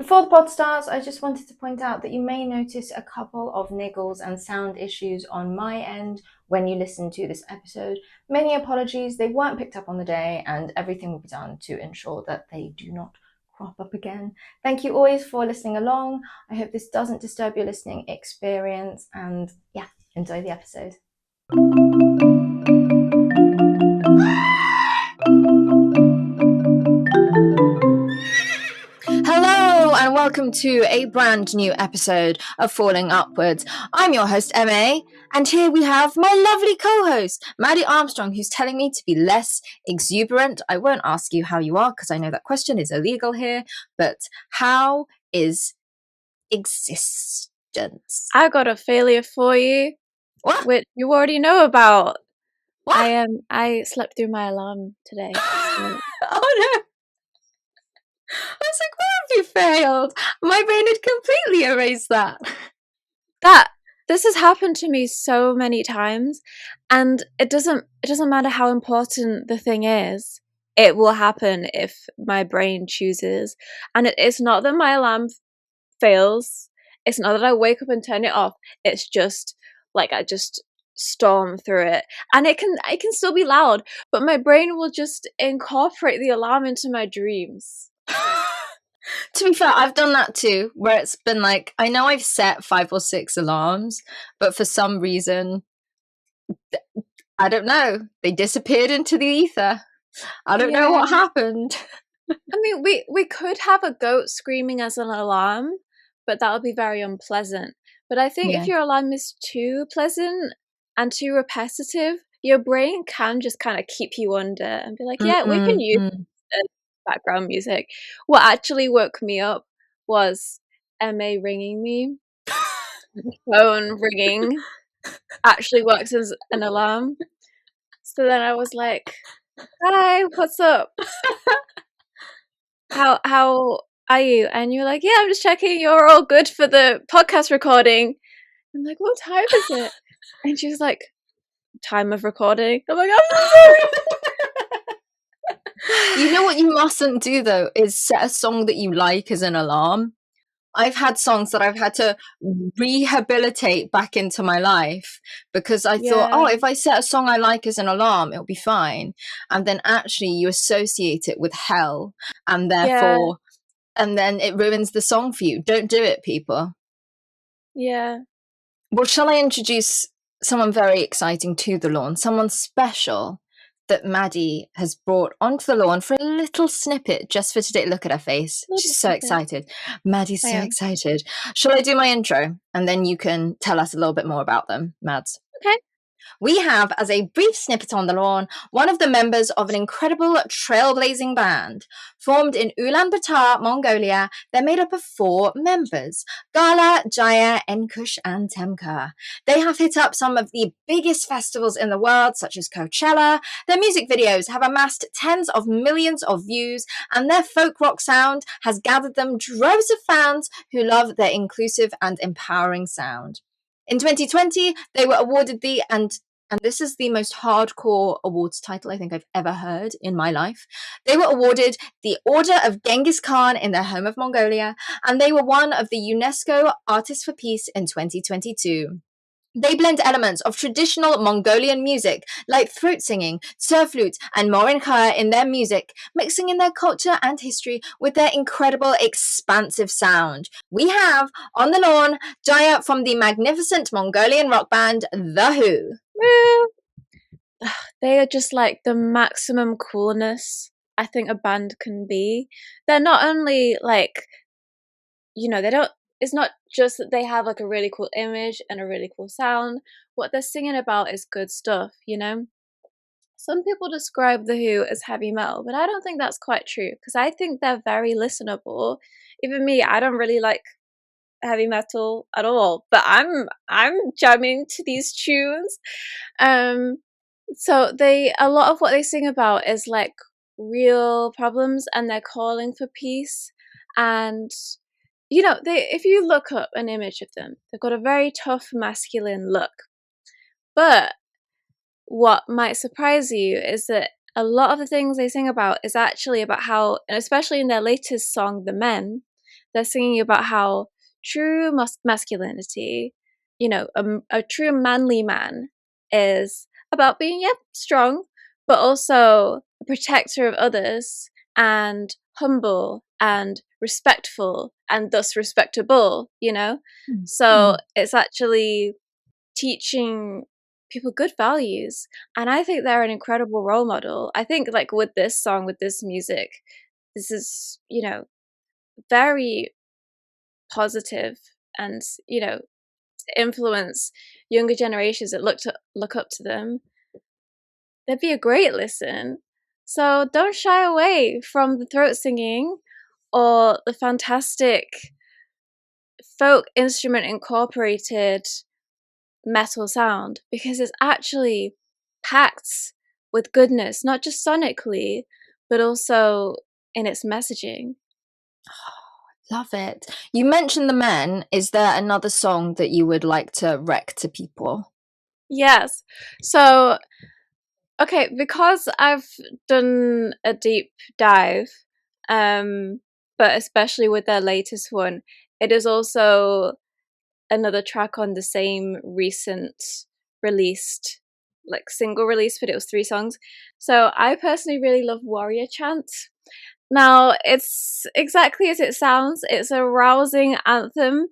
Before the pod starts, I just wanted to point out that you may notice a couple of niggles and sound issues on my end when you listen to this episode. Many apologies, they weren't picked up on the day, and everything will be done to ensure that they do not crop up again. Thank you always for listening along. I hope this doesn't disturb your listening experience, and yeah, enjoy the episode. Hello and welcome to a brand new episode of Falling Upwards. I'm your host, MA, and here we have my lovely co-host, Maddie Armstrong, who's telling me to be less exuberant. I won't ask you how you are because I know that question is illegal here, but how is existence? I got a failure for you. What? Which you already know about. What? I slept through my alarm today. So. Oh no. I was like, where have you failed? My brain had completely erased that. This has happened to me so many times, and it doesn't matter how important the thing is. It will happen if my brain chooses. And it's not that my alarm fails. It's not that I wake up and turn it off. It's just like I just storm through it, and it can still be loud, but my brain will just incorporate the alarm into my dreams. To be fair, I've done that too, where it's been like, I know I've set 5 or 6 alarms, but for some reason, I don't know, they disappeared into the ether. I don't know what happened. I mean, we could have a goat screaming as an alarm, but that would be very unpleasant. But I think if your alarm is too pleasant and too repetitive, your brain can just kind of keep you under and be like, yeah, we can use background music. What actually woke me up was MA ringing me. The phone ringing actually works as an alarm. So then I was like, hi, what's up? How are you? And you're like, yeah, I'm just checking you're all good for the podcast recording. I'm like, what time is it? And she's like, time of recording. I'm like, I'm so sorry. You know what you mustn't do though is set a song that you like as an alarm. I've had songs that I've had to rehabilitate back into my life because I thought, oh, if I set a song I like as an alarm, it'll be fine. And then actually you associate it with hell, and therefore, and then it ruins the song for you. Don't do it, people. Yeah. Well, shall I introduce someone very exciting to the lawn, someone special that Maddie has brought onto the lawn for a little snippet just for today. Look at her face. She's so excited. Maddie's so excited. Shall I do my intro? And then you can tell us a little bit more about them, Mads. Okay. We have, as a brief snippet on the lawn, one of the members of an incredible trailblazing band. Formed in Ulaanbaatar, Mongolia, they're made up of 4 members: Gala, Jaya, Enkush, and Temka. They have hit up some of the biggest festivals in the world, such as Coachella. Their music videos have amassed tens of millions of views, and their folk rock sound has gathered them droves of fans who love their inclusive and empowering sound. In 2020, they were awarded and this is the most hardcore awards title I think I've ever heard in my life. They were awarded the Order of Genghis Khan in their home of Mongolia, and they were one of the UNESCO Artists for Peace in 2022. They blend elements of traditional Mongolian music like throat singing, surf flute, and morinka in their music, mixing in their culture and history with their incredible expansive sound. We have on the lawn Jaya from the magnificent Mongolian rock band The Who. Woo! They are just like the maximum coolness I think a band can be. They're not only like, it's not just that they have like a really cool image and a really cool sound. What they're singing about is good stuff, Some people describe The Who as heavy metal, but I don't think that's quite true because I think they're very listenable. Even me, I don't really like heavy metal at all, but I'm jamming to these tunes. So a lot of what they sing about is like real problems, and they're calling for peace. And if you look up an image of them, they've got a very tough masculine look. But what might surprise you is that a lot of the things they sing about is actually about how, and especially in their latest song, The Men, they're singing about how true masculinity, a true manly man is about being, strong, but also a protector of others and humble and respectful and thus respectable, So it's actually teaching people good values, and I think they're an incredible role model. I think like with this song, with this music, this is, very positive and, to influence younger generations that look up to them. That'd be a great listen. So don't shy away from the throat singing or the fantastic folk instrument incorporated metal sound, because it's actually packed with goodness, not just sonically, but also in its messaging. Love it. You mentioned the men. Is there another song that you would like to rec to people? Yes. So, okay, because I've done a deep dive, but especially with their latest one, it is also another track on the same recent released, like single release, but it was 3 songs. So I personally really love Warrior Chant. Now, it's exactly as it sounds. It's a rousing anthem,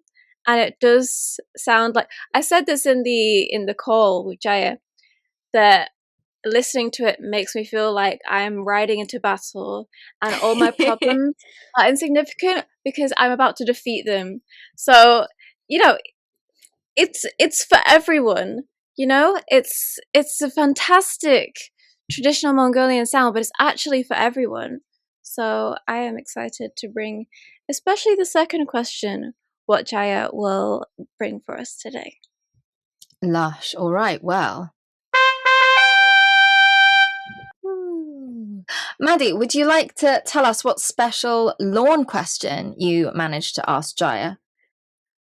and it does sound like, I said this in the call with Jaya, that listening to it makes me feel like I'm riding into battle and all my problems are insignificant because I'm about to defeat them. So, it's for everyone, it's a fantastic traditional Mongolian sound, but it's actually for everyone. So I am excited to bring, especially the second question, what Jaya will bring for us today. Lush. All right, well. Maddie, would you like to tell us what special lawn question you managed to ask Jaya?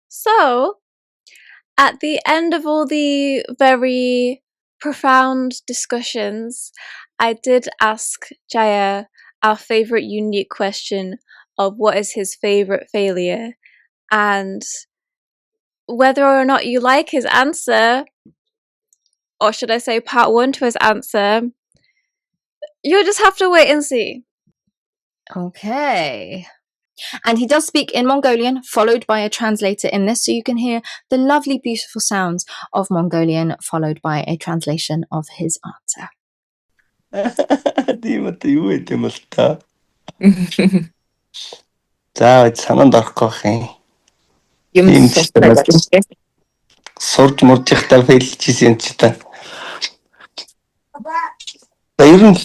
So, at the end of all the very profound discussions, I did ask Jaya our favorite unique question of what is his favorite failure, and whether or not you like his answer, or should I say part 1 to his answer, you'll just have to wait and see. Okay. And he does speak in Mongolian, followed by a translator in this, so you can hear the lovely, beautiful sounds of Mongolian, followed by a translation of his answer. Тийм үү юу гэдэг юм бол та. За санаанд орохгүй байх юм. Юм Сурж муржихтаа фейлчихсэн ч та. Ер нь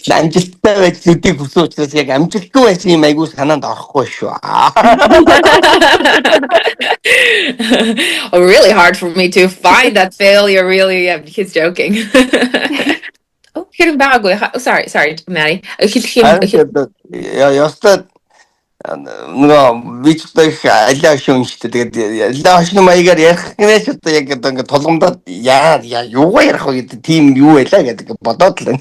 амжилттай байж зүдийг хүсэн учраас яг амжилтгүй байсан юм айгүй санаанд орохгүй шүү. Really hard for me to find that failure. Really, he's joking. Oh, sorry, Maddie. Ястаа нөгөө бичдэг алиа шүнжтэй тэгээд алиа хошны маягаар ярих гинэш одоо яг одоо ингээд тулгамдаад яа юугаа ярих вэ гэдэг тийм юу байлаа гэдэг бодоод л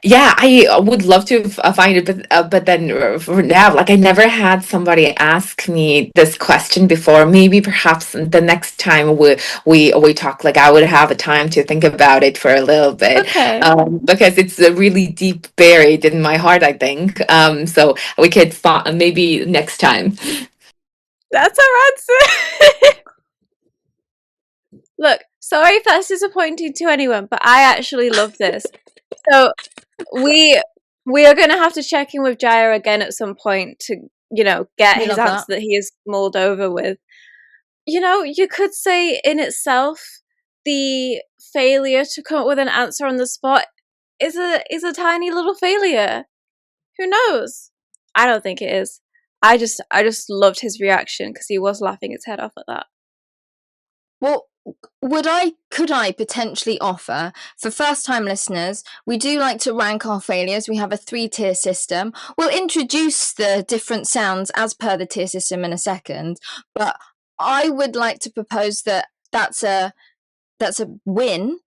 yeah, I would love to find it, but then for now, like I never had somebody ask me this question before. Maybe perhaps the next time we talk, like I would have a time to think about it for a little bit, Okay. Because it's really deep buried in my heart, I think. So we could maybe next time. That's our answer. Look, sorry if that's disappointing to anyone, but I actually love this. So we are going to have to check in with Jaya again at some point to, get his answer that he is mulled over with. You could say in itself, the failure to come up with an answer on the spot is a tiny little failure. Who knows? I don't think it is. I just loved his reaction because he was laughing his head off at that. Well, could I potentially offer, for first-time listeners, we do like to rank our failures. We have a 3-tier system. We'll introduce the different sounds as per the tier system in a second, but I would like to propose that that's a win,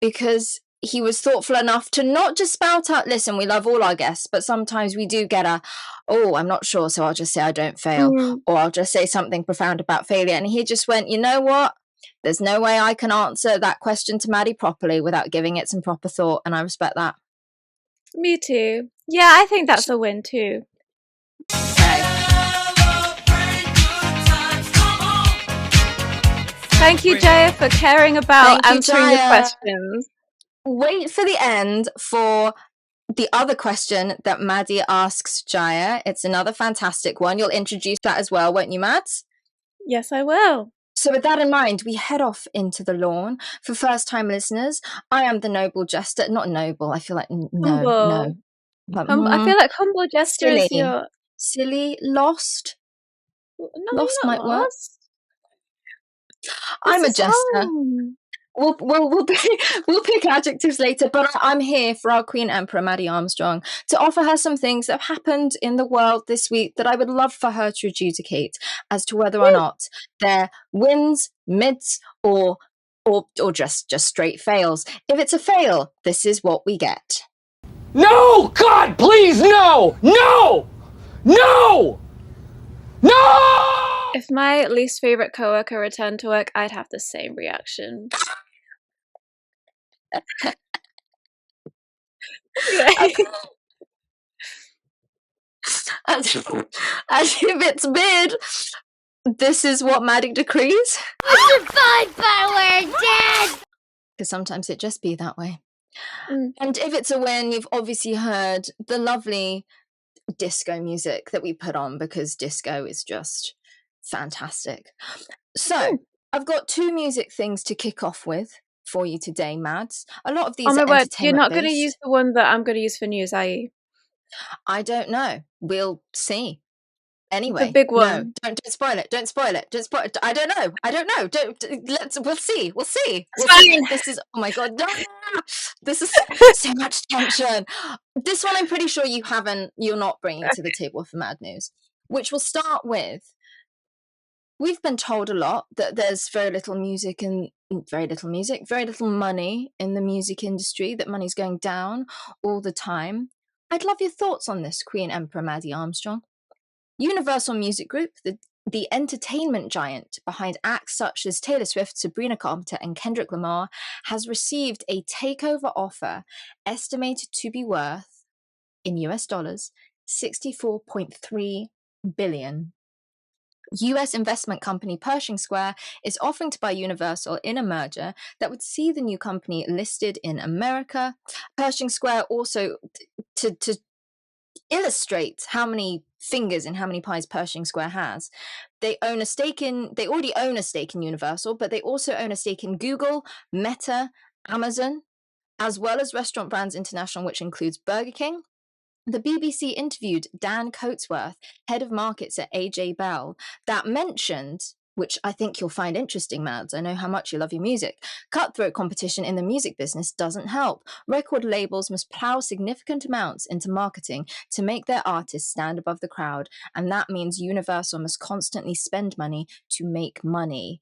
because he was thoughtful enough to not just spout out, listen, we love all our guests, but sometimes we do get I'm not sure, so I'll just say I don't fail, or I'll just say something profound about failure. And he just went, you know what? There's no way I can answer that question to Maddie properly without giving it some proper thought, and I respect that. Me too. Yeah, I think that's a win too. Okay. Thank you, Jaya, for caring about answering the questions. Wait for the end for the other question that Maddie asks Jaya. It's another fantastic one. You'll introduce that as well, won't you, Mads? Yes, I will. So with that in mind, we head off into the lawn. For first-time listeners, I am the noble jester. Not noble, I feel like no. But, I feel like humble jester is your... Silly, lost. No, lost you're not might work. lost. I'm a jester. We'll pick adjectives later, but I'm here for our Queen Emperor, Maddie Armstrong, to offer her some things that have happened in the world this week that I would love for her to adjudicate as to whether or not they're wins, mids, or just straight fails. If it's a fail, this is what we get. No! God, please, no! No! No! No! If my least favorite coworker returned to work, I'd have the same reaction. As if it's mid, this is what Maddie decrees. Fight power, Dad! Because sometimes it just be that way. And if it's a win, you've obviously heard the lovely disco music that we put on, because disco is just fantastic. So I've got 2 music things to kick off with for you today, Mads. A lot of these are entertainment based. You're not going to use the one that I'm going to use for news, are you? I don't know. We'll see. Anyway, the big one. No, don't spoil it. Don't spoil it. Don't spoil it. I don't know. We'll see. This is, oh my God. This is so much tension. This one I'm pretty sure you're not bringing to the table for Mad News, which will start with, we've been told a lot that there's very little money in the music industry, that money's going down all the time. I'd love your thoughts on this, Queen Emperor Maddie Armstrong. Universal Music Group, the entertainment giant behind acts such as Taylor Swift, Sabrina Carpenter, and Kendrick Lamar, has received a takeover offer estimated to be worth, in US dollars, $64.3 billion. US investment company Pershing Square is offering to buy Universal in a merger that would see the new company listed in America. Pershing Square also, to illustrate how many fingers in how many pies Pershing Square has, they already own a stake in Universal, but they also own a stake in Google, Meta, Amazon, as well as Restaurant Brands International, which includes Burger King. The BBC interviewed Dan Coatsworth, head of markets at AJ Bell, that mentioned, which I think you'll find interesting, Mads, I know how much you love your music, cutthroat competition in the music business doesn't help. Record labels must plow significant amounts into marketing to make their artists stand above the crowd, and that means Universal must constantly spend money to make money.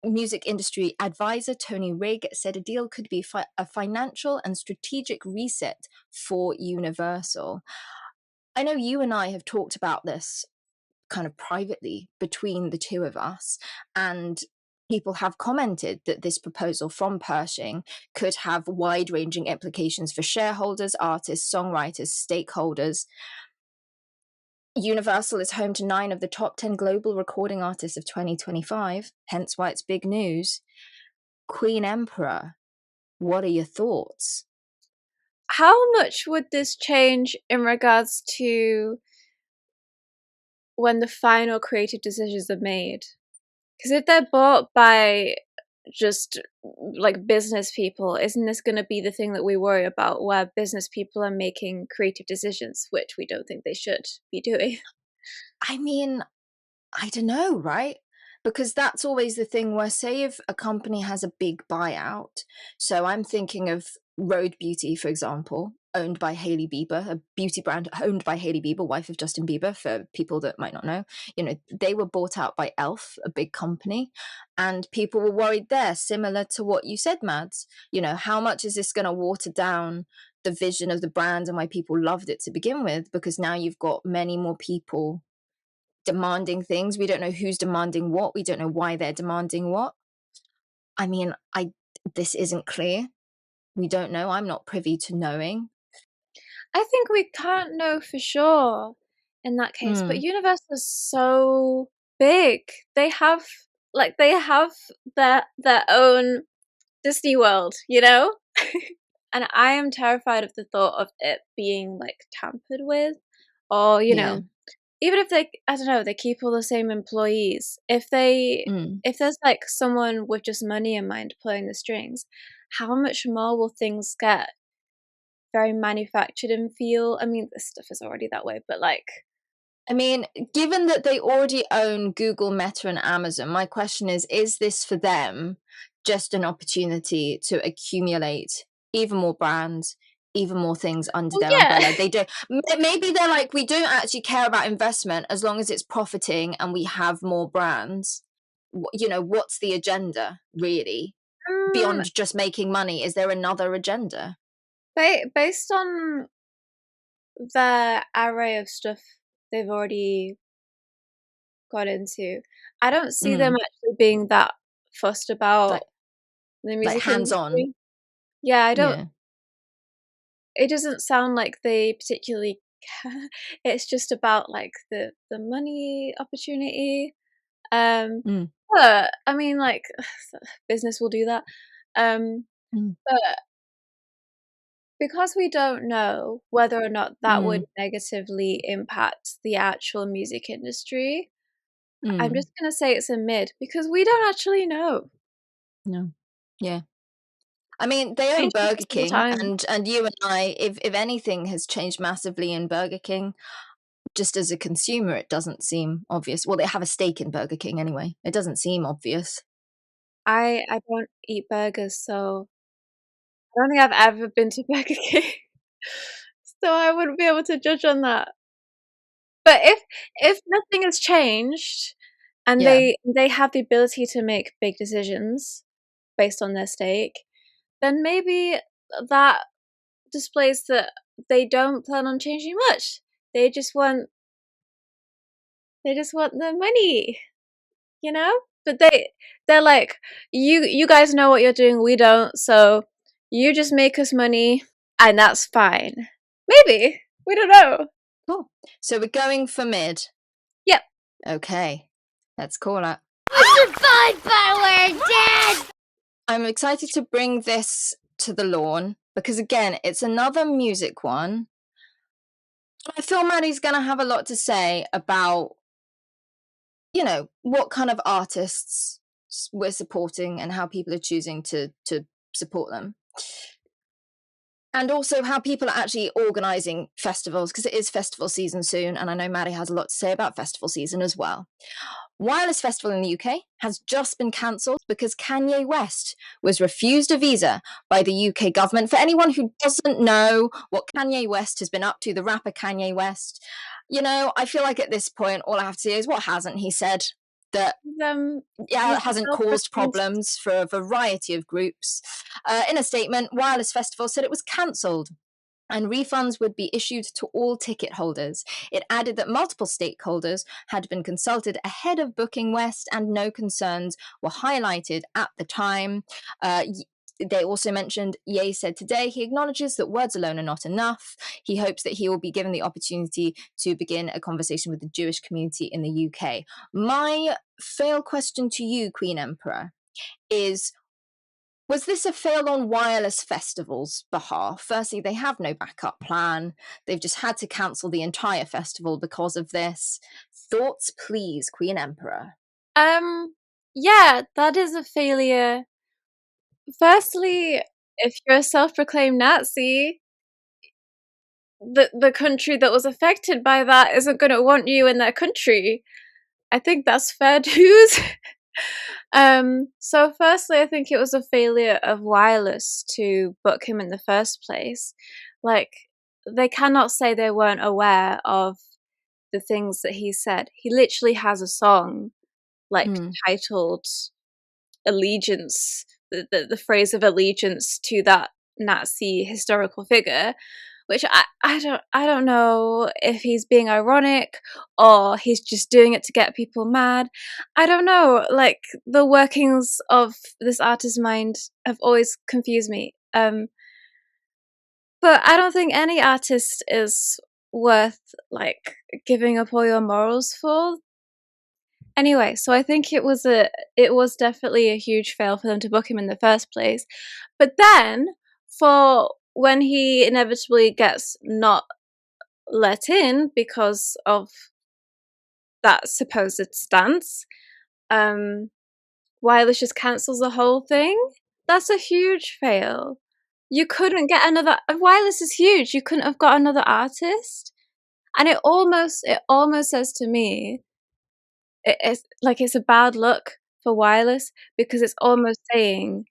Music industry advisor Tony Rigg said a deal could be a financial and strategic reset for Universal. I know you and I have talked about this kind of privately between the two of us, and people have commented that this proposal from Pershing could have wide-ranging implications for shareholders, artists, songwriters, stakeholders. Universal is home to 9 of the top 10 global recording artists of 2025, hence why it's big news. Queen Emperor, what are your thoughts? How much would this change in regards to when the final creative decisions are made? Because if they're bought by just like business people, isn't this going to be the thing that we worry about, where business people are making creative decisions, which we don't think they should be doing? I mean, I don't know, right? Because that's always the thing where, say if a company has a big buyout, so I'm thinking of Road Beauty, for example, owned by Hailey Bieber, a beauty brand owned by Hailey Bieber, wife of Justin Bieber, for people that might not know. You know, they were bought out by Elf, a big company, and people were worried there, similar to what you said, Mads. You know, how much is this going to water down the vision of the brand and why people loved it to begin with? Because now you've got many more people demanding things. We don't know who's demanding what. We don't know why they're demanding what. I mean, this isn't clear. We don't know. I'm not privy to knowing. I think we can't know for sure in that case, but Universal is so big. They have their own Disney World, you know? And I am terrified of the thought of it being like tampered with, or you know, even if they, I don't know, they keep all the same employees. If there's like someone with just money in mind pulling the strings, how much more will things get very manufactured and feel? I mean, this stuff is already that way, but like, I mean, given that they already own Google, Meta, and Amazon, my question is this for them just an opportunity to accumulate even more brands, even more things under their umbrella? They don't. Maybe they're like, we don't actually care about investment as long as it's profiting and we have more brands. You know, what's the agenda really beyond just making money? Is there another agenda? Based on the array of stuff they've already got into, I don't see them actually being that fussed about the music hands-on industry. Yeah, I don't. It doesn't sound like they particularly care. It's just about like the money opportunity. But I mean, like, business will do that. But because we don't know whether or not that would negatively impact the actual music industry, I'm just going to say it's a mid, because we don't actually know. No. Yeah. I mean, they own Burger King, and you and I, if anything has changed massively in Burger King, just as a consumer, it doesn't seem obvious. Well, they have a stake in Burger King anyway. It doesn't seem obvious. I don't eat burgers, so I don't think I've ever been to Burger King. So I wouldn't be able to judge on that. But if nothing has changed and they have the ability to make big decisions based on their stake, then maybe that displays that they don't plan on changing much. They just want the money, you know? But they're like, you guys know what you're doing, we don't, so you just make us money and that's fine. Maybe. We don't know. Cool. So we're going for mid. Yep. Okay. Let's call it. What's the fun firework, Dad? I'm excited to bring this to the lawn because, again, it's another music one. I feel Maddie's going to have a lot to say about, you know, what kind of artists we're supporting and how people are choosing to support them. And also how people are actually organising festivals, because it is festival season soon, and I know Maddie has a lot to say about festival season as well. Wireless Festival in the UK has just been cancelled because Kanye West was refused a visa by the UK government. For anyone who doesn't know what Kanye West has been up to, the rapper Kanye West, you know, I feel like at this point, all I have to say is what hasn't he said that hasn't caused problems for a variety of groups. In a statement, Wireless Festival said it was cancelled and refunds would be issued to all ticket holders. It added that multiple stakeholders had been consulted ahead of booking West and no concerns were highlighted at the time. They also mentioned, Ye said today, he acknowledges that words alone are not enough. He hopes that he will be given the opportunity to begin a conversation with the Jewish community in the UK. My fail question to you, Queen Emperor, is, was this a fail on Wireless Festival's behalf? Firstly, they have no backup plan. They've just had to cancel the entire festival because of this. Thoughts, please, Queen Emperor. Yeah, that is a failure. Firstly, if you're a self-proclaimed Nazi, the country that was affected by that isn't going to want you in their country. I think that's fair dues. So firstly, I think it was a failure of Wireless to book him in the first place. like, they cannot say they weren't aware of the things that he said. He literally has a song, like, titled Allegiance, the phrase of allegiance to that Nazi historical figure, which I don't know if he's being ironic or he's just doing it to get people mad. I don't know. Like, the workings of this artist's mind have always confused me. But I don't think any artist is worth, like, giving up all your morals for. Anyway, so I think it was definitely a huge fail for them to book him in the first place. But then, for when he inevitably gets not let in because of that supposed stance, Wireless just cancels the whole thing. That's a huge fail. You couldn't get another. Wireless is huge. You couldn't have got another artist, and it almost says to me, it's like it's a bad look for Wireless, because it's almost saying,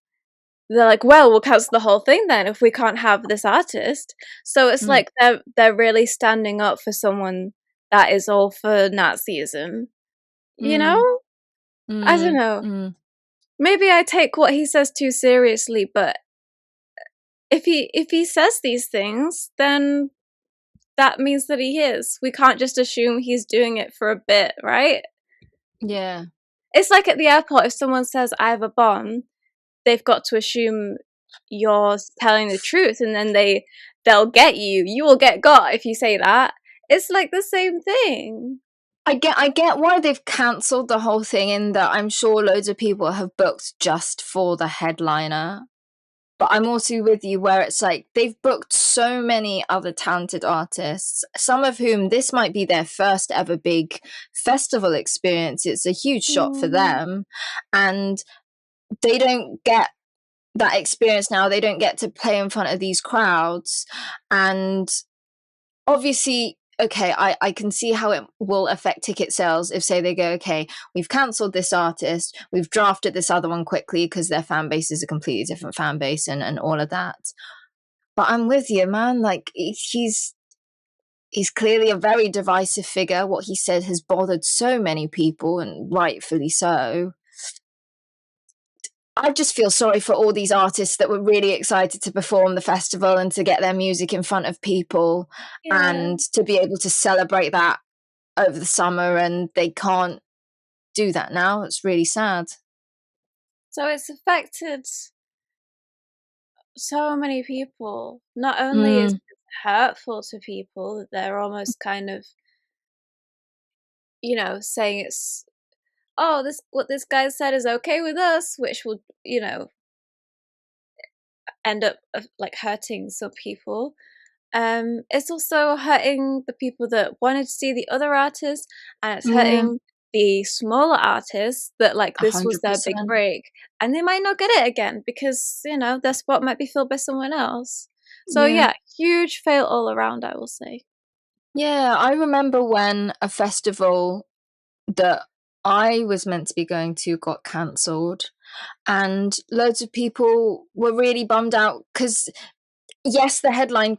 they're like, well, we'll cancel the whole thing then if we can't have this artist. So it's like they're really standing up for someone that is all for Nazism. You know? I don't know. Maybe I take what he says too seriously, but if he says these things, then that means that he is. We can't just assume he's doing it for a bit, right? Yeah. It's like at the airport, if someone says, I have a bomb, they've got to assume you're telling the truth, and then they'll get you. You will get got if you say that. It's like the same thing. I get why they've cancelled the whole thing, in that I'm sure loads of people have booked just for the headliner. But I'm also with you where it's like they've booked so many other talented artists, some of whom this might be their first ever big festival experience. It's a huge shot for them, and they don't get that experience now. They don't get to play in front of these crowds, and obviously, okay, I can see how it will affect ticket sales if, say, they go, okay, we've cancelled this artist, we've drafted this other one quickly because their fan base is a completely different fan base and all of that. But I'm with you, man. Like, he's clearly a very divisive figure. What he said has bothered so many people, and rightfully so. I just feel sorry for all these artists that were really excited to perform the festival and to get their music in front of people and to be able to celebrate that over the summer, and they can't do that now. It's really sad. So it's affected so many people. Not only is it hurtful to people, that they're almost kind of, saying it's, oh, what this guy said is okay with us, which will, end up like hurting some people. It's also hurting the people that wanted to see the other artists, and it's hurting the smaller artists that, like, this was their big break, and they might not get it again because their spot might be filled by someone else. So yeah, huge fail all around, I will say. Yeah, I remember when a festival that I was meant to be going to got cancelled, and loads of people were really bummed out because, yes, the headliner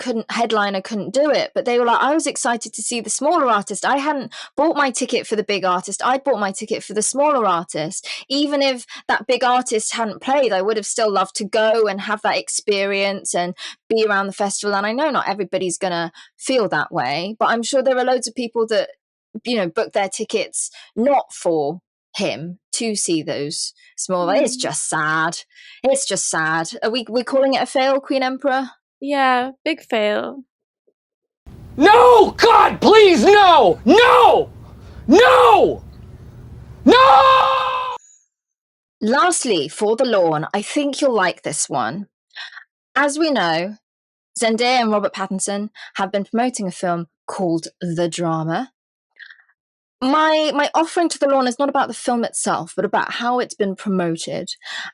couldn't do it, but they were like, I was excited to see the smaller artist. I hadn't bought my ticket for the big artist. I'd bought my ticket for the smaller artist. Even if that big artist hadn't played, I would have still loved to go and have that experience and be around the festival. And I know not everybody's going to feel that way, but I'm sure there are loads of people that, book their tickets not for him to see those smaller. It's just sad. It's just sad. Are we're calling it a fail, Queen Emperor? Yeah, big fail. No! God, please, no! No! No! No! Lastly, for the lawn, I think you'll like this one. As we know, Zendaya and Robert Pattinson have been promoting a film called The Drama. My offering to the lawn is not about the film itself, but about how it's been promoted.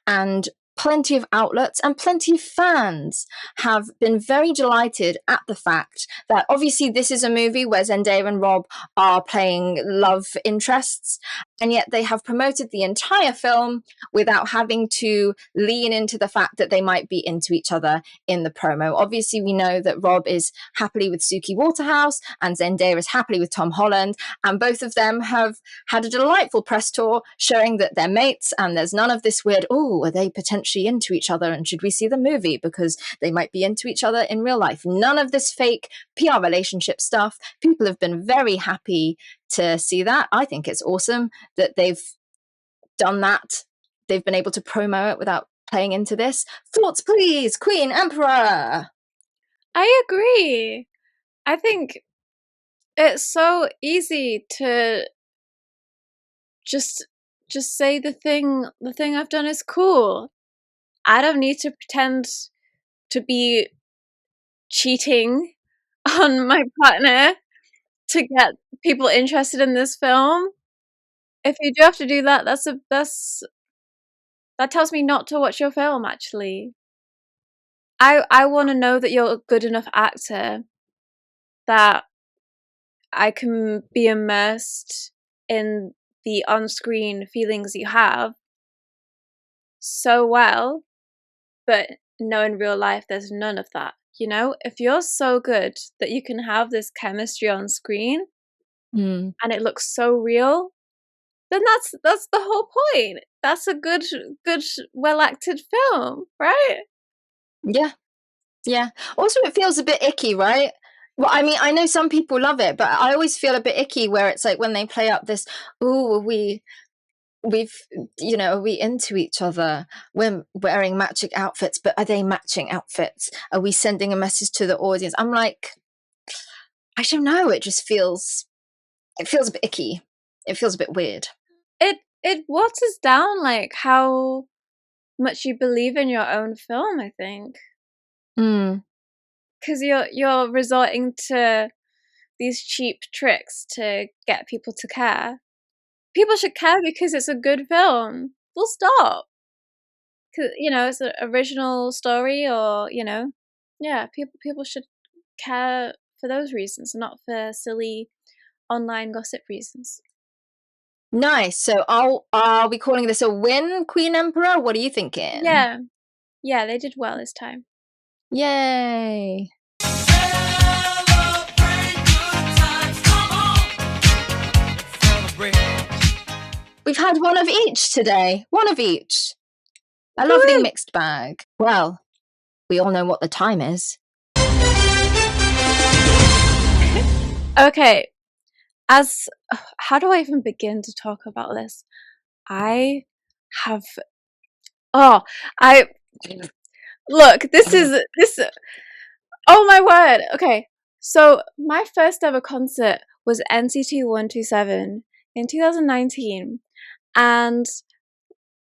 And plenty of outlets and plenty of fans have been very delighted at the fact that obviously this is a movie where Zendaya and Rob are playing love interests, and yet they have promoted the entire film without having to lean into the fact that they might be into each other in the promo. Obviously, we know that Rob is happily with Suki Waterhouse and Zendaya is happily with Tom Holland, and both of them have had a delightful press tour showing that they're mates, and there's none of this weird, oh, are they potentially into each other and should we see the movie because they might be into each other in real life. None of this fake PR relationship stuff. People have been very happy to see that. I think it's awesome that they've done that. They've been able to promo it without playing into this. Thoughts, please, Queen Emperor. I agree. I think it's so easy to just say the thing I've done is cool. I don't need to pretend to be cheating on my partner to get people interested in this film. If you do have to do that, that tells me not to watch your film, actually. I want to know that you're a good enough actor that I can be immersed in the on-screen feelings you have so well, but no, in real life there's none of that. You know, if you're so good that you can have this chemistry on screen and it looks so real, then that's the whole point. That's a good well acted film, right? Yeah. Also, it feels a bit icky, right? Well, I mean, I know some people love it, but I always feel a bit icky where it's like when they play up this, oh, are we into each other? We're wearing matching outfits, but are they matching outfits? Are we sending a message to the audience? I'm like, I don't know. It feels a bit icky. It feels a bit weird. It waters down like how much you believe in your own film, I think. Because you're resorting to these cheap tricks to get people to care. People should care because it's a good film. Full stop. Because it's an original story, or yeah, people should care for those reasons, not for silly online gossip reasons. Nice. So are we calling this a win, Queen Emperor? What are you thinking? Yeah, they did well this time. Yay. We've had one of each today. One of each. A lovely mixed bag. Well, we all know what the time is. Okay. How do I even begin to talk about this? This oh my word. Okay. So my first ever concert was NCT 127 in 2019, and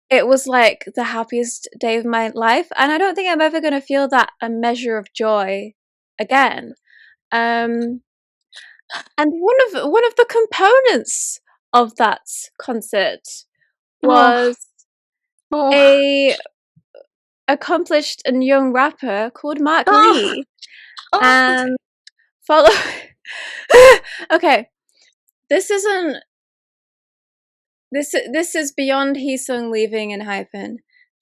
it was like the happiest day of my life, and I don't think I'm ever going to feel that a measure of joy again. And one of the components of that concert was a accomplished and young rapper called Mark Lee. And follow okay, this is beyond Heesung leaving in Hypen.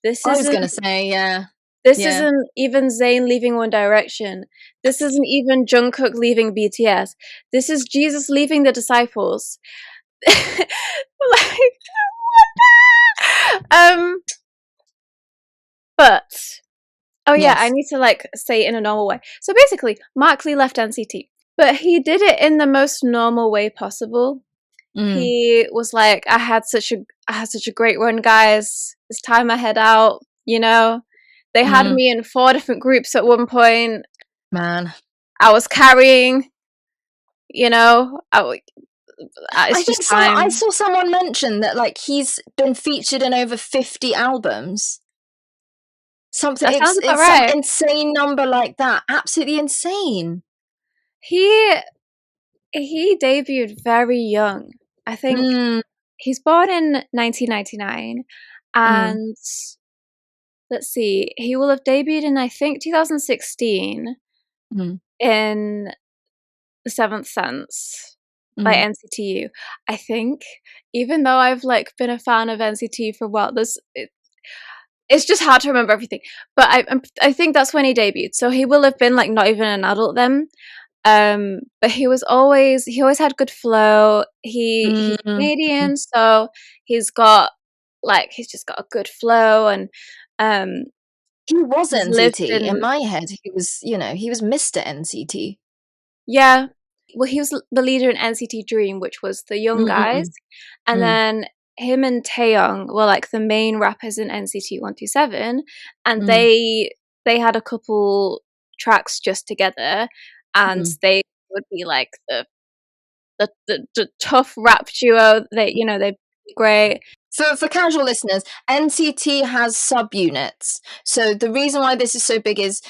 I was gonna say, yeah. This isn't even Zayn leaving One Direction. This isn't even Jungkook leaving BTS. This is Jesus leaving the disciples. But I need to say it in a normal way. So basically, Mark Lee left NCT, but he did it in the most normal way possible. He was like, I had such a great run, guys. It's time I head out. They had me in 4 different groups at one point. Man, I was carrying. I saw someone mention that he's been featured in over 50 albums. Something it's right. Some insane number like that. Absolutely insane. He debuted very young. I think he's born in 1999, and let's see, he will have debuted in, I think, 2016 in The Seventh Sense by NCT. I think, even though I've like been a fan of NCT for a while, it's just hard to remember everything. But I think that's when he debuted. So he will have been like not even an adult then. But he always had good flow. He's Canadian, so he's just got a good flow, and he was NCT. in my head, he was Mr. NCT. Yeah. Well, he was the leader in NCT Dream, which was the young guys. And then him and Taeyong were like the main rappers in NCT 127. And they had a couple tracks just together. And they would be like the tough rap duo. They'd be great. For casual listeners, NCT has subunits. So the reason why this is so big is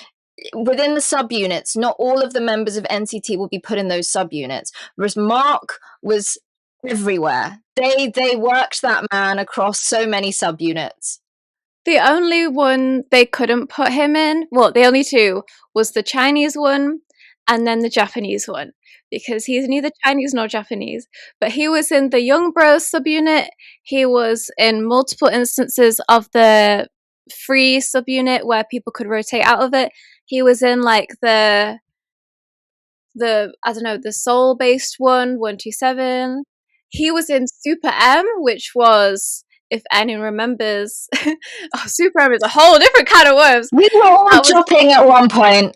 within the subunits, not all of the members of NCT will be put in those subunits. Whereas Mark was everywhere. They worked that man across so many subunits. The only one they couldn't put him in, well, the only two, was the Chinese one and then the Japanese one, because he's neither Chinese nor Japanese. But he was in the Young Bros subunit. He was in multiple instances of the free subunit where people could rotate out of it. He was in like the soul based one, 127. He was in Super M, which was, if anyone remembers, Super M is a whole different kind of worms. We were all dropping at one point.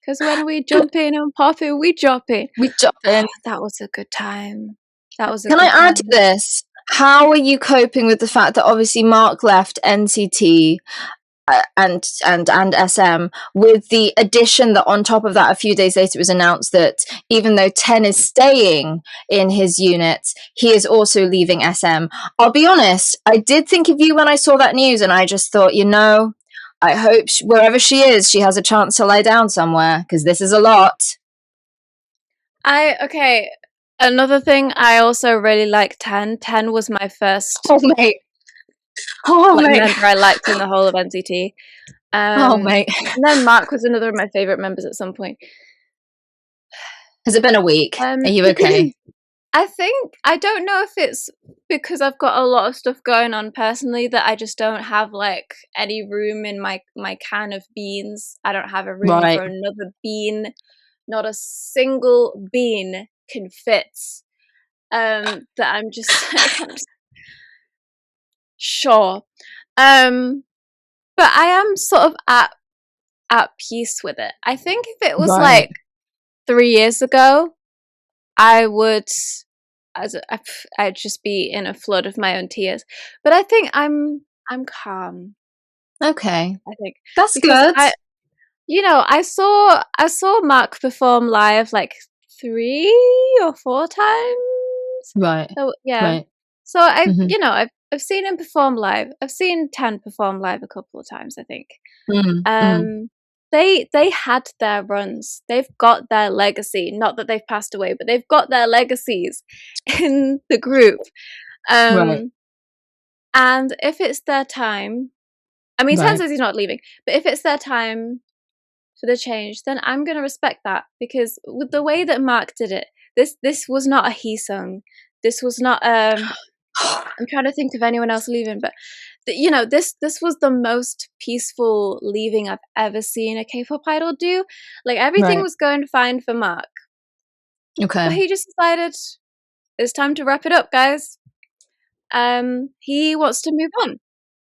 Because when we jump in and pop in, we drop in. That was a good time. Can I add to this? How are you coping with the fact that obviously Mark left NCT and SM, with the addition that on top of that, a few days later, it was announced that even though 10 is staying in his unit, he is also leaving SM. I'll be honest, I did think of you when I saw that news, and I just thought, I hope wherever she is, she has a chance to lie down somewhere, because this is a lot. Another thing, I also really like 10. 10 was my first mate. member I liked in the whole of NCT. Mate. And then Mark was another of my favourite members at some point. Has it been a week? Are you okay? I don't know if it's because I've got a lot of stuff going on personally that I just don't have like any room in my can of beans. I don't have a room for another bean. Not a single bean can fit. That I'm just sure. But I am sort of at peace with it. I think if it was like 3 years ago, I'd just be in a flood of my own tears. But I think I'm calm. Okay. I think that's good. I saw Mark perform live like 3 or 4 times. Right. So yeah. Right. So I've seen him perform live. I've seen 10 perform live a couple of times, I think. They had their runs. They've got their legacy. Not that they've passed away, but they've got their legacies in the group. And if it's their time, I mean, 10 says he's not leaving, but if it's their time for the change, then I'm going to respect that, because with the way that Mark did it, this was not a he sung. This was not I'm trying to think of anyone else leaving, but this was the most peaceful leaving I've ever seen a K-pop idol do. Like, everything was going fine for Mark. Okay. But he just decided it's time to wrap it up, guys. He wants to move on.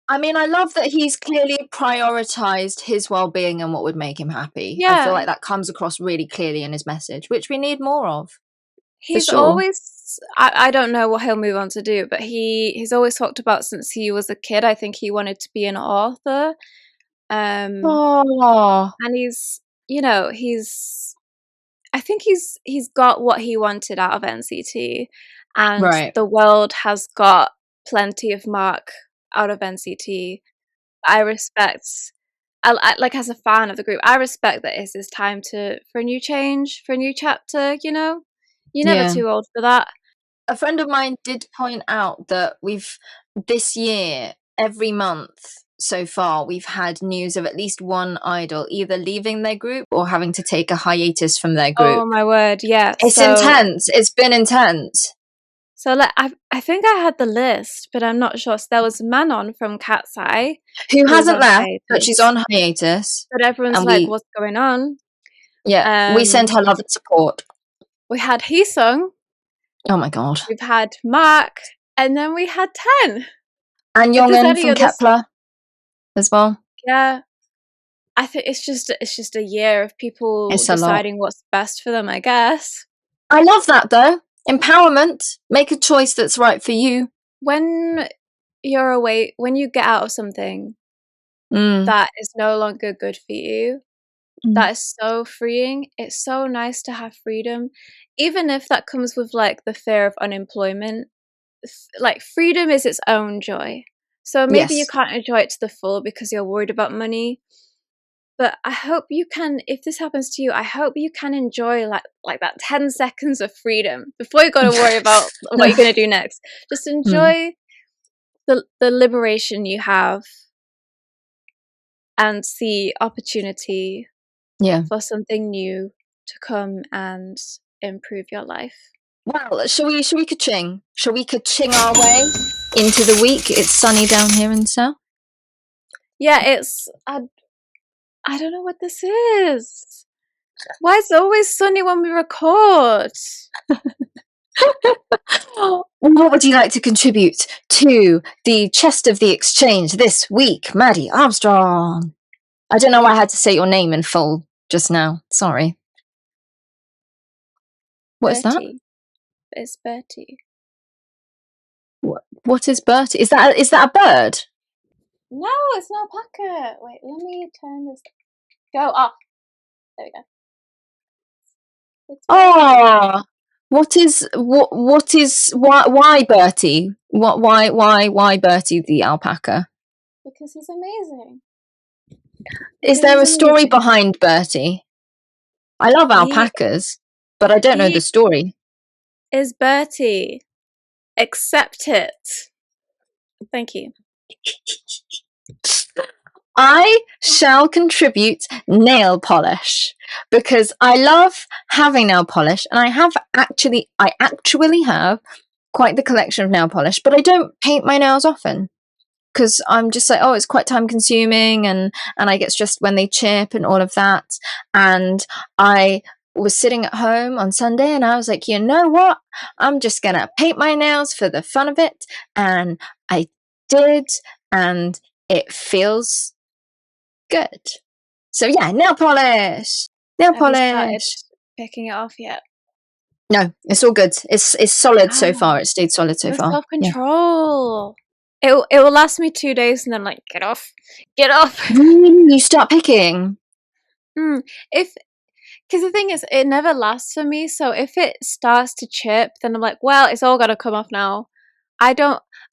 I mean, I love that he's clearly prioritized his well-being and what would make him happy. Yeah. I feel like that comes across really clearly in his message, which we need more of. He's always, I don't know what he'll move on to do, but he's always talked about, since he was a kid, I think he wanted to be an author. And I think he's got what he wanted out of NCT, and the world has got plenty of Mark out of NCT. I respect, I like, as a fan of the group, I respect that it's his time for a new change, for a new chapter. You're never too old for that. A friend of mine did point out that this year, every month so far, we've had news of at least one idol either leaving their group or having to take a hiatus from their group. Oh my word, yeah. It's intense. It's been intense. So I think I had the list, but I'm not sure. So there was Manon from Cat's Eye. Who hasn't left, but she's on hiatus. But everyone's like, what's going on? Yeah, we sent her love and support. We had Heesung. Oh my god. We've had Mark, and then we had 10. And Youngin from Kepler as well. Yeah. I think it's just a year of people deciding what's best for them, I guess. I love that though. Empowerment. Make a choice that's right for you. When you're away, when you get out of something that is no longer good for you, that is so freeing. It's so nice to have freedom, even if that comes with like the fear of unemployment. Like freedom is its own joy. So maybe you can't enjoy it to the full because you're worried about money. But I hope you can, if this happens to you, I hope you can enjoy like that 10 seconds of freedom before you got to worry about what you're going to do next. Just enjoy the liberation you have and the opportunity for something new to come and improve your life. Well, shall we ka-ching? Shall we ka-ching our way into the week? It's sunny down here in Seoul. Yeah, it's... I don't know what this is. Why is it always sunny when we record? What would you like to contribute to the chest of the exchange this week, Maddie Armstrong? I don't know why I had to say your name in full just now. Sorry. What is that? It's Bertie. What is Bertie? Is that a bird? No, it's not a packet. Wait, let me turn this. Go off. There we go. Oh, why Bertie? Why Bertie the alpaca? Because he's amazing. Is there a story behind Bertie? I love alpacas, but I don't know the story. Is Bertie. Accept it. Thank you. I shall contribute nail polish because I love having nail polish, and I actually have quite the collection of nail polish, but I don't paint my nails often because I'm just like, oh, it's quite time consuming, and I get stressed when they chip and all of that. And I was sitting at home on Sunday and I was like, you know what? I'm just gonna paint my nails for the fun of it. And I did, and it feels good. So yeah, nail polish. Have you started picking it off yet? No, it's all good. It's solid so far. It stayed solid so far. Self-control. Yeah. It will last me 2 days and then like get off. You start picking. Because the thing is, it never lasts for me. So if it starts to chip, then I'm like, well, it's all got to come off now. I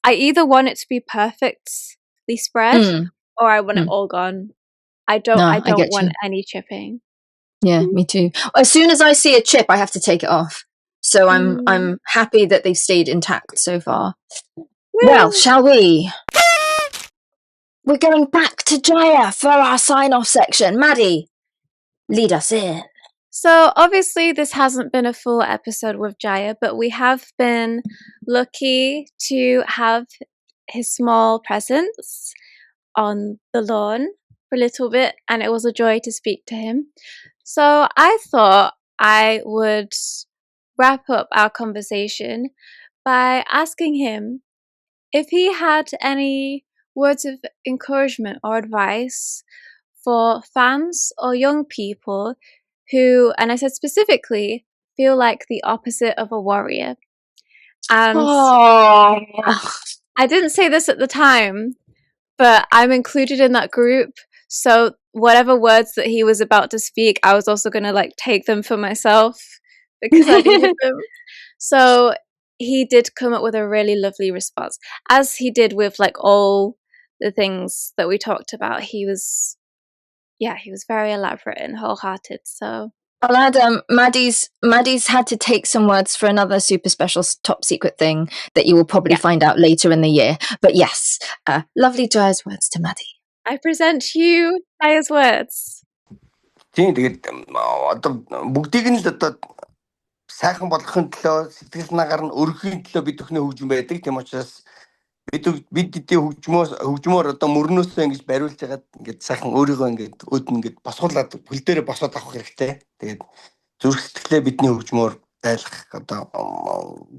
either want it to be perfectly spread or I want it all gone. I don't want any chipping. Yeah, me too. As soon as I see a chip, I have to take it off. So I'm happy that they've stayed intact so far. Well, shall we? We're going back to Jaya for our sign-off section. Maddie, lead us in. So obviously this hasn't been a full episode with Jaya, but we have been lucky to have his small presence on the lawn for a little bit, and it was a joy to speak to him. So I thought I would wrap up our conversation by asking him if he had any words of encouragement or advice for fans or young people who, and I said specifically, feel like the opposite of a warrior. And I didn't say this at the time, but I'm included in that group. So whatever words that he was about to speak, I was also going to like take them for myself because I needed them. So he did come up with a really lovely response, as he did with like all the things that we talked about. He was very elaborate and wholehearted. So I'll add Maddie's had to take some words for another super special top secret thing that you will probably find out later in the year. But yes, lovely Jaya's words to Maddie. I present you Jaya's words. Тийм тэгээд одоо бүгдийг нь л одоо сайхан болгохын төлөө сэтгэл нагаар нь өргөхийн төлөө бид өхнөө хөгжим байдаг. Тийм учраас бид эдийн хөгжмөөр одоо мөрнөөсөө ингэж бариулж хагаад ингээд сайхан өөрийгөө ингээд өдн ингээд босгуулаад хөл дээрээ босоод авах хэрэгтэй. Тэгээд зүрх сэтгэлээ бидний хөгжмөөр дайлах одоо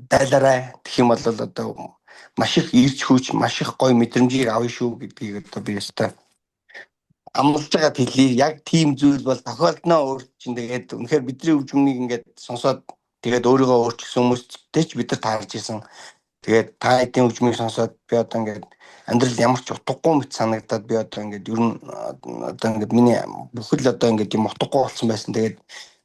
дайлаарай. Тэгэх юм бол одоо маш их ирж хүч, маш их гоё мэдрэмжийг авъя шүү гэдгийг одоо би өстой амлаж байгаа хэлий. Яг тийм зүйл бол тохиолдноо өөрт чинь тэгээд үнэхээр бидний хөгжмөнийг ингээд сонсоод тэгээд өөрийгөө өөрчилсөн хүмүүстэй ч бид нар таарж исэн. Тэгээд та эдийн хөгжмийг сонсоод би одоо ингээд амьдрал ямар ч утгагүй мэт санагдаад би одоо ингээд ер нь одоо ингээд миний бүхэл одоо ингээд юм утгагүй болсон байсан. Тэгээд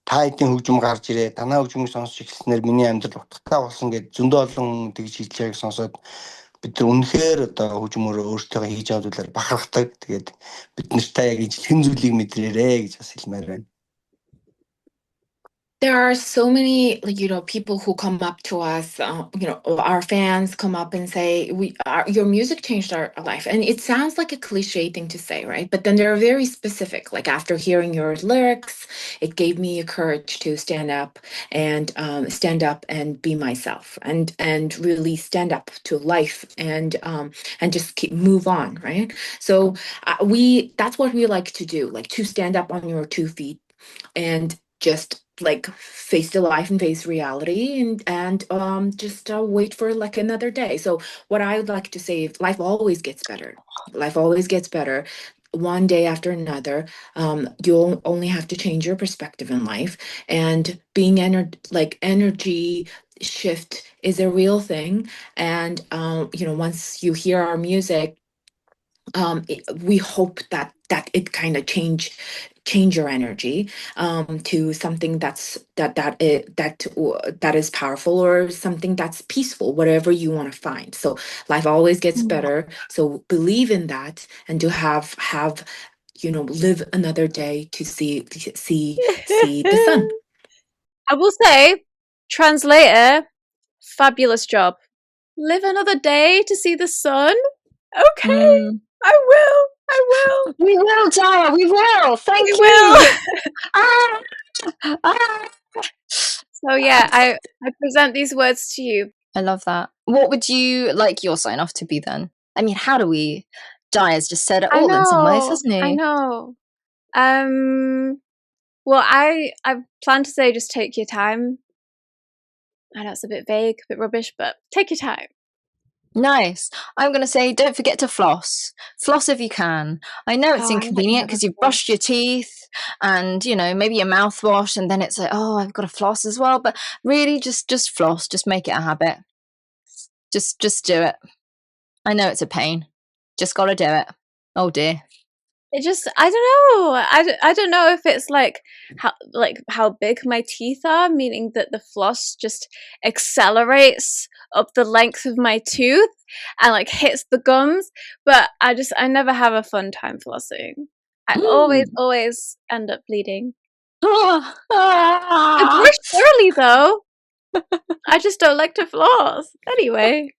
та эдийн хөгжим гарч ирээ. Танаа хөгжмийг сонсч эхэлснээр миний амьдрал утгатай болсон гэд зөндөө олон тэгж хэлж байгааг сонсоод бид нар үнэхээр одоо хөгжмөөрөө өөртөө хийж байгаа зүйлээр бахархдаг. Тэгээд бид нартай яг ижлэхэн зүйлийг мэдрээрээ гэж бас хэлмээр байна. There are so many, people who come up to us, our fans come up and say, your music changed our life. And it sounds like a cliche thing to say, right? But then they're very specific. Like after hearing your lyrics, it gave me a courage to stand up and be myself and really stand up to life and just move on, right? So that's what we like to do, like to stand up on your 2 feet and just like face the life and face reality and just wait for like another day. So what I would like to say is life always gets better. Life always gets better. One day after another, you'll only have to change your perspective in life, and being energy shift is a real thing. And once you hear our music, we hope that it kind of change your energy to something that is powerful, or something that's peaceful, whatever you want to find. So life always gets better. So believe in that, and to have live another day to see the sun. I will say, translator, fabulous job. Live another day to see the sun. Okay, I will. We will, Jaya. We will. Thank you. Will. So yeah, I present these words to you. I love that. What would you like your sign off to be then? I mean, how do we? Jaya's just said it all in some ways, hasn't he? I know. Well, I plan to say just take your time. I know it's a bit vague, a bit rubbish, but take your time. Nice. I'm going to say don't forget to floss. Floss if you can. I know it's inconvenient because you've brushed your teeth and, maybe your mouthwash, and then it's like, oh, I've got to floss as well. But really just floss. Just make it a habit. Just do it. I know it's a pain. Just got to do it. Oh dear. It just, I don't know. I don't know if it's like how big my teeth are, meaning that the floss just accelerates up the length of my tooth and like hits the gums. But I never have a fun time flossing. I always end up bleeding. I brush thoroughly though. I just don't like to floss. Anyway.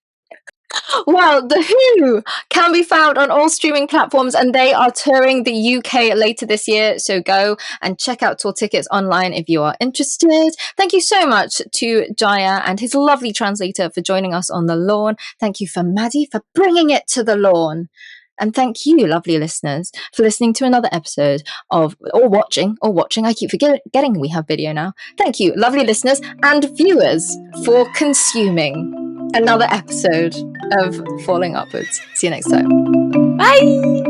Well, The Who can be found on all streaming platforms, and they are touring the UK later this year. So go and check out tour tickets online if you are interested. Thank you so much to Jaya and his lovely translator for joining us on the lawn. Thank you for Maddie for bringing it to the lawn. And thank you, lovely listeners, for listening to another episode of, or watching. I keep forgetting we have video now. Thank you, lovely listeners and viewers, for consuming another episode of Falling Upwards. See you next time. Bye!